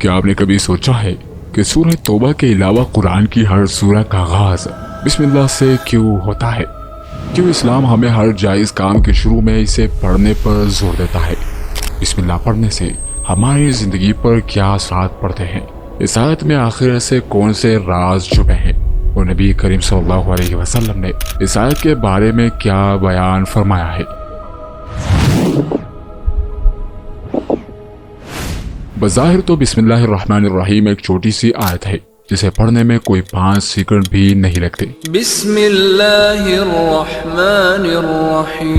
کیا آپ نے کبھی سوچا ہے کہ سورہ توبہ کے علاوہ قرآن کی ہر سورہ کا آغاز بسم اللہ سے کیوں ہوتا ہے؟ کیوں اسلام ہمیں ہر جائز کام کے شروع میں اسے پڑھنے پر زور دیتا ہے؟ بسم اللہ پڑھنے سے ہماری زندگی پر کیا اثرات پڑتے ہیں؟ اس آیت میں آخر سے کون سے راز چھپے ہیں اور نبی کریم صلی اللہ علیہ وسلم نے اس آیت کے بارے میں کیا بیان فرمایا ہے؟ بظاہر تو بسم اللہ الرحمن الرحیم ایک چھوٹی سی آیت ہے جسے پڑھنے میں کوئی 5 سیکنڈ بھی نہیں لگتے۔ بسم اللہ الرحمن الرحیم۔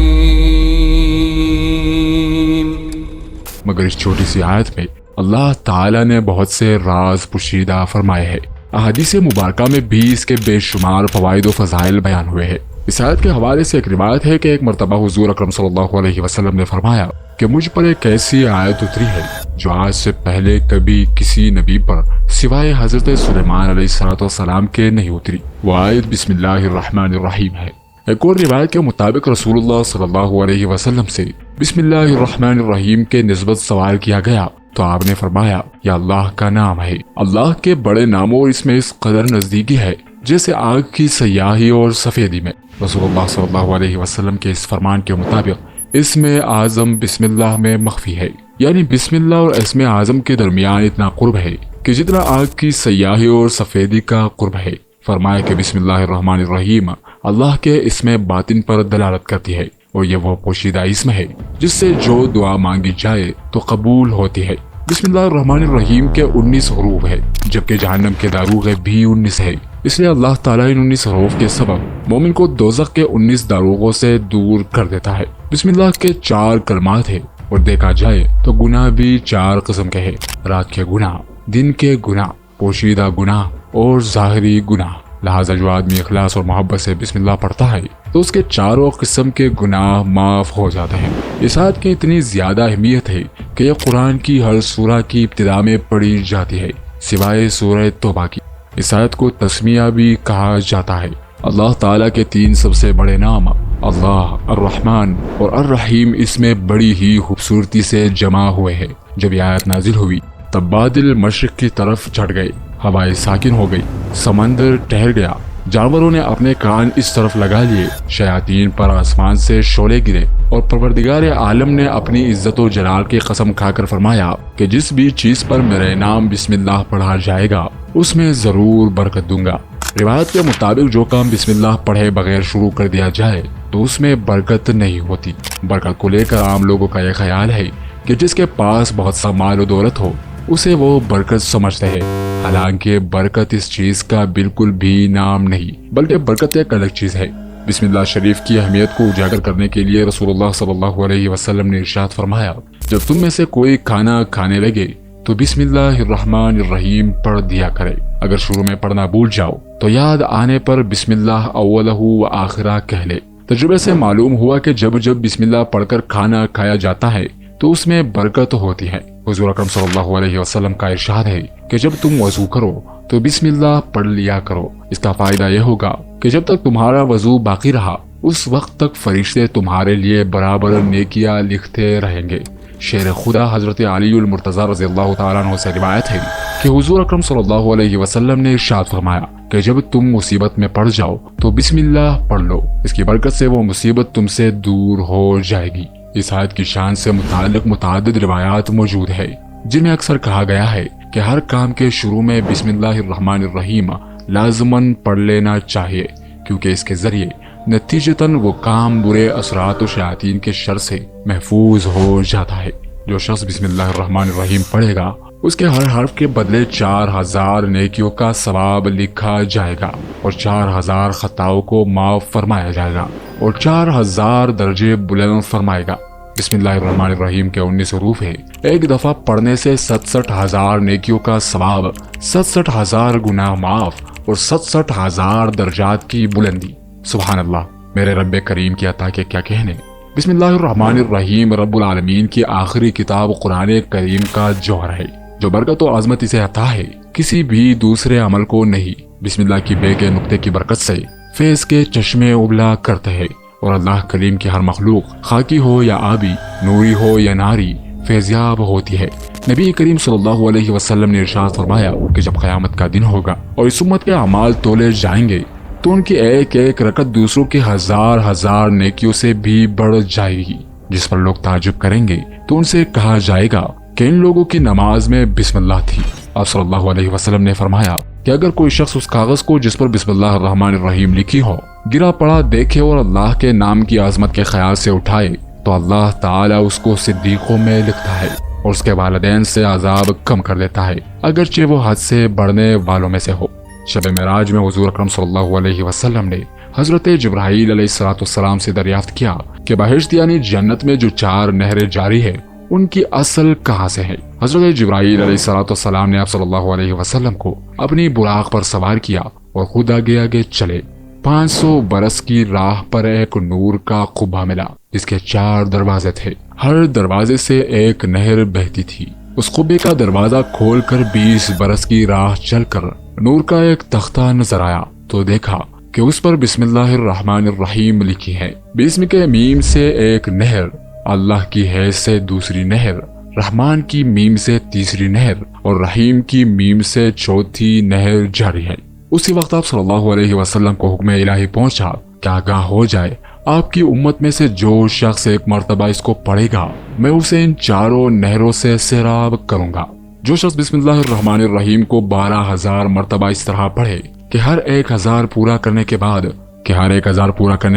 مگر اس چھوٹی سی آیت میں اللہ تعالیٰ نے بہت سے راز پوشیدہ فرمائے ہیں۔ احادیث مبارکہ میں بھی اس کے بے شمار فوائد و فضائل بیان ہوئے ہیں۔ اس آیت کے حوالے سے ایک روایت ہے کہ ایک مرتبہ حضور اکرم صلی اللہ علیہ وسلم نے فرمایا کہ مجھ پر ایک ایسی آیت اتری ہے جو آج سے پہلے کبھی کسی نبی پر سوائے حضرت سلیمان علیہ السلام کے نہیں اتری۔ وہ آیت بسم اللہ الرحمن الرحیم ہے۔ ایک اور روایت کے مطابق رسول اللہ صلی اللہ علیہ وسلم سے بسم اللہ الرحمن الرحیم کے نسبت سوال کیا گیا تو آپ نے فرمایا یہ اللہ کا نام ہے۔ اللہ کے بڑے ناموں اس میں اس قدر نزدیکی ہے جیسے آگ کی سیاہی اور سفیدی میں۔ رسول اللہ صلی اللہ علیہ وسلم کے اس فرمان کے مطابق اسم اعظم بسم اللہ میں مخفی ہے، یعنی بسم اللہ اور اسم اعظم کے درمیان اتنا قرب ہے کہ جتنا آگ کی سیاہی اور سفیدی کا قرب ہے۔ فرمایا کہ بسم اللہ الرحمن الرحیم اللہ کے اسم باطن پر دلالت کرتی ہے اور یہ وہ پوشیدہ اسم ہے جس سے جو دعا مانگی جائے تو قبول ہوتی ہے۔ بسم اللہ الرحمن الرحیم کے 19 حروف ہے جبکہ جہنم کے داروغے بھی 19 ہے، اس لیے اللہ تعالیٰ ان 19 حروف کے سبب مومن کو دوزخ کے 19 داروغوں سے دور کر دیتا ہے۔ بسم اللہ کے 4 کلمات ہیں اور دیکھا جائے تو گناہ بھی 4 قسم کے ہیں، رات کے گناہ، دن کے گناہ، پوشیدہ گناہ اور ظاہری گناہ۔ لہٰذا جو آدمی اخلاص اور محبت سے بسم اللہ پڑھتا ہے تو اس کے 4 قسم کے گناہ معاف ہو جاتے ہیں۔ اس آیت کی اتنی زیادہ اہمیت ہے کہ یہ قرآن کی ہر سورہ کی ابتدا میں پڑھی جاتی ہے سوائے سورہ توبہ کی۔ اس آیت کو تسمیہ بھی کہا جاتا ہے۔ اللہ تعالیٰ کے 3 سب سے بڑے نام اللہ، الرحمن اور الرحیم اس میں بڑی ہی خوبصورتی سے جمع ہوئے ہیں۔ جب یہ آیت نازل ہوئی تب بادل مشرق کی طرف چڑھ گئے، ہوائیں ساکن ہو گئی، سمندر ٹھہر گیا، جانوروں نے اپنے کان اس طرف لگا لیے، شیاطین پر آسمان سے شعلے گرے اور پروردگار عالم نے اپنی عزت و جلال کی قسم کھا کر فرمایا کہ جس بھی چیز پر میرے نام بسم اللہ پڑھا جائے گا اس میں ضرور برکت دوں گا۔ روایت کے مطابق جو کام بسم اللہ پڑھے بغیر شروع کر دیا جائے تو اس میں برکت نہیں ہوتی۔ برکت کو لے کر عام لوگوں کا یہ خیال ہے کہ جس کے پاس بہت سا مال و دولت ہو اسے وہ برکت سمجھتے ہیں، حالانکہ برکت اس چیز کا بالکل بھی نام نہیں بلکہ برکت ایک الگ چیز ہے۔ بسم اللہ شریف کی اہمیت کو اجاگر کرنے کے لیے رسول اللہ صلی اللہ علیہ وسلم نے ارشاد فرمایا جب تم میں سے کوئی کھانا کھانے لگے تو بسم اللہ الرحمن الرحیم پڑھ دیا کرے، اگر شروع میں پڑھنا بھول جاؤ تو یاد آنے پر بسم اللہ اولہ و آخرہ کہہ لے۔ تجربے سے معلوم ہوا کہ جب بسم اللہ پڑھ کر کھانا کھایا جاتا ہے تو اس میں برکت ہوتی ہے۔ حضور اکرم صلی اللہ علیہ وسلم کا ارشاد ہے کہ جب تم وضو کرو تو بسم اللہ پڑھ لیا کرو۔ اس کا فائدہ یہ ہوگا کہ جب تک تمہارا وضو باقی رہا اس وقت تک فرشتے تمہارے لیے برابر نیکیاں لکھتے رہیں گے۔ شیر خدا حضرت علی المرتضی رضی اللہ تعالیٰ عنہ سے روایت ہے کہ حضور اکرم صلی اللہ علیہ وسلم نے ارشاد فرمایا کہ جب تم مصیبت میں پڑ جاؤ تو بسم اللہ پڑھ لو، اس کی برکت سے وہ مصیبت تم سے دور ہو جائے گی۔ اس آیت کی شان سے متعلق متعدد روایات موجود ہے جن میں اکثر کہا گیا ہے کہ ہر کام کے شروع میں بسم اللہ الرحمن الرحیم لازماً پڑھ لینا چاہیے، کیونکہ اس کے ذریعے نتیجتاً وہ کام برے اثرات و شیاطین کے شر سے محفوظ ہو جاتا ہے۔ جو شخص بسم اللہ الرحمن الرحیم پڑھے گا اس کے ہر حرف کے بدلے 4000 نیکیوں کا ثواب لکھا جائے گا اور 4000 خطاؤں کو معاف فرمایا جائے گا اور 4000 درجے بلند فرمائے گا۔ بسم اللہ الرحمن الرحیم کے 19 حروف ہیں، ایک دفعہ پڑھنے سے 67000 نیکیوں کا ثواب، 67000 گناہ معاف اور 67000 درجات کی بلندی۔ سبحان اللہ، میرے رب کریم کی عطا کے کیا کہنے۔ بسم اللہ الرحمن الرحیم رب العالمین کی آخری کتاب قرآن کریم کا جوہر ہے جو برکت و عظمت اسے عطا ہے، کسی بھی دوسرے عمل کو نہیں۔ بسم اللہ کی بے کے نقطے کی برکت سے فیض کے چشمے ابلا کرتے ہیں اور اللہ کریم کی ہر مخلوق خاکی ہو یا آبی، نوری ہو یا ناری، فیضیاب ہوتی ہے۔ نبی کریم صلی اللہ علیہ وسلم نے ارشاد فرمایا کہ جب قیامت کا دن ہوگا اور اس امت کے اعمال تولے جائیں گے تو ان کی ایک ایک رکعت دوسروں کی ہزار ہزار نیکیوں سے بھی بڑھ جائے گی، جس پر لوگ تعجب کریں گے تو ان سے کہا جائے گا کہ ان لوگوں کی نماز میں بسم اللہ تھی۔ آپ صلی اللہ علیہ وسلم نے فرمایا کہ اگر کوئی شخص اس کاغذ کو جس پر بسم اللہ الرحمن الرحیم لکھی ہو گرا پڑا دیکھے اور اللہ کے نام کی عظمت کے خیال سے اٹھائے تو اللہ تعالیٰ اس کو صدیقوں میں لکھتا ہے اور اس کے والدین سے عذاب کم کر دیتا ہے، اگرچہ وہ حد سے بڑھنے والوں میں سے ہو۔ شب معراج میں حضور اکرم صلی اللہ علیہ وسلم نے حضرت جبرائیل علیہ السلام سے دریافت کیا کہ بہشت یعنی جنت میں جو 4 نہریں جاری ہے ان کی اصل کہاں سے ہے؟ حضرت جبرائیل علیہ السلام نے آپ صلی اللہ علیہ وسلم کو اپنی براق پر سوار کیا اور خود آگے آگے چلے۔ 500 برس کی راہ پر ایک نور کا قبہ ملا جس کے 4 دروازے تھے، ہر دروازے سے ایک نہر بہتی تھی۔ اس قبے کا دروازہ کھول کر 20 برس کی راہ چل کر نور کا ایک تختہ نظر آیا تو دیکھا کہ اس پر بسم اللہ الرحمن الرحیم لکھی ہے۔ بسم کے میم سے ایک نہر، اللہ کی حیث سے دوسری نہر، رحمان کی میم سے تیسری نہر اور رحیم کی میم سے چوتھی نہر جاری ہے۔ اسی وقت آپ صلی اللہ علیہ وسلم کو حکم الہی پہنچا کہ آگاہ ہو جائے، آپ کی امت میں سے جو شخص ایک مرتبہ اس کو پڑھے گا میں اسے ان 4 نہروں سے سیراب کروں گا۔ جو شخص بسم اللہ الرحمن الرحیم کو 12,000 مرتبہ اس طرح پڑھے کہ ہر 1,000 پورا کرنے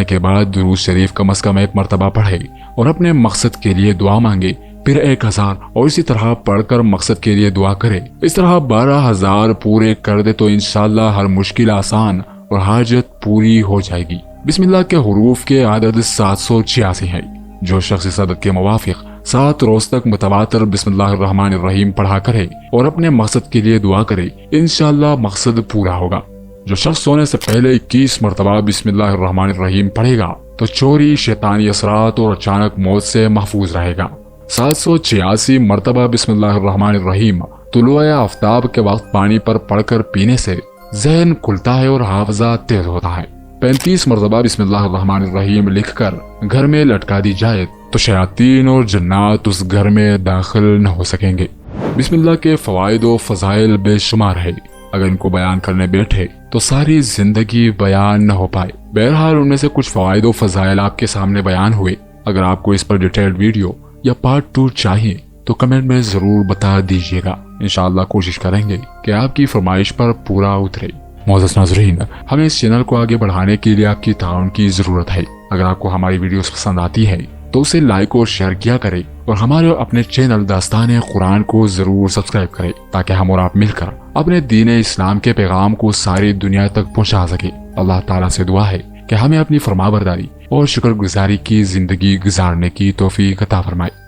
کے بعد درود شریف کم از کم 1 مرتبہ پڑھے اور اپنے مقصد کے لیے دعا مانگے، پھر 1,000 اور اسی طرح پڑھ کر مقصد کے لیے دعا کرے، اس طرح 12,000 پورے کر دے تو انشاءاللہ ہر مشکل آسان اور حاجت پوری ہو جائے گی۔ بسم اللہ کے حروف کے عدد 786 ہے۔ جو شخص اس عدد کے موافق 7 روز تک متواتر بسم اللہ الرحمن الرحیم پڑھا کرے اور اپنے مقصد کے لیے دعا کرے، انشاءاللہ مقصد پورا ہوگا۔ جو شخص سونے سے پہلے 21 مرتبہ بسم اللہ الرحمن الرحیم پڑھے گا تو چوری، شیطانی اثرات اور اچانک موت سے محفوظ رہے گا۔ 786 مرتبہ بسم اللہ الرحمن الرحیم طلوع آفتاب کے وقت پانی پر پڑھ کر پینے سے ذہن کھلتا ہے اور حافظہ تیز ہوتا ہے۔ 35 مرتبہ بسم اللہ الرحمن الرحیم لکھ کر گھر میں لٹکا دی جائے تو شیاطین اور جنات اس گھر میں داخل نہ ہو سکیں گے۔ بسم اللہ کے فوائد و فضائل بے شمار ہے، اگر ان کو بیان کرنے بیٹھے تو ساری زندگی بیان نہ ہو پائے۔ بہرحال ان میں سے کچھ فوائد و فضائل آپ کے سامنے بیان ہوئے۔ اگر آپ کو اس پر ڈیٹیلڈ ویڈیو یا پارٹ 2 چاہیے تو کمنٹ میں ضرور بتا دیجیے گا، انشاءاللہ کوشش کریں گے کہ آپ کی فرمائش پر پورا اترے۔ معزز ناظرین، ہمیں اس چینل کو آگے بڑھانے کے لیے آپ کی تعاون کی ضرورت ہے۔ اگر آپ کو ہماری ویڈیوز پسند آتی ہے تو اسے لائک اور شیئر کیا کریں اور ہمارے اپنے چینل داستان قرآن کو ضرور سبسکرائب کریں تاکہ ہم اور آپ مل کر اپنے دین اسلام کے پیغام کو ساری دنیا تک پہنچا سکیں۔ اللہ تعالیٰ سے دعا ہے کہ ہمیں اپنی فرمانبرداری اور شکر گزاری کی زندگی گزارنے کی توفیق عطا فرمائے۔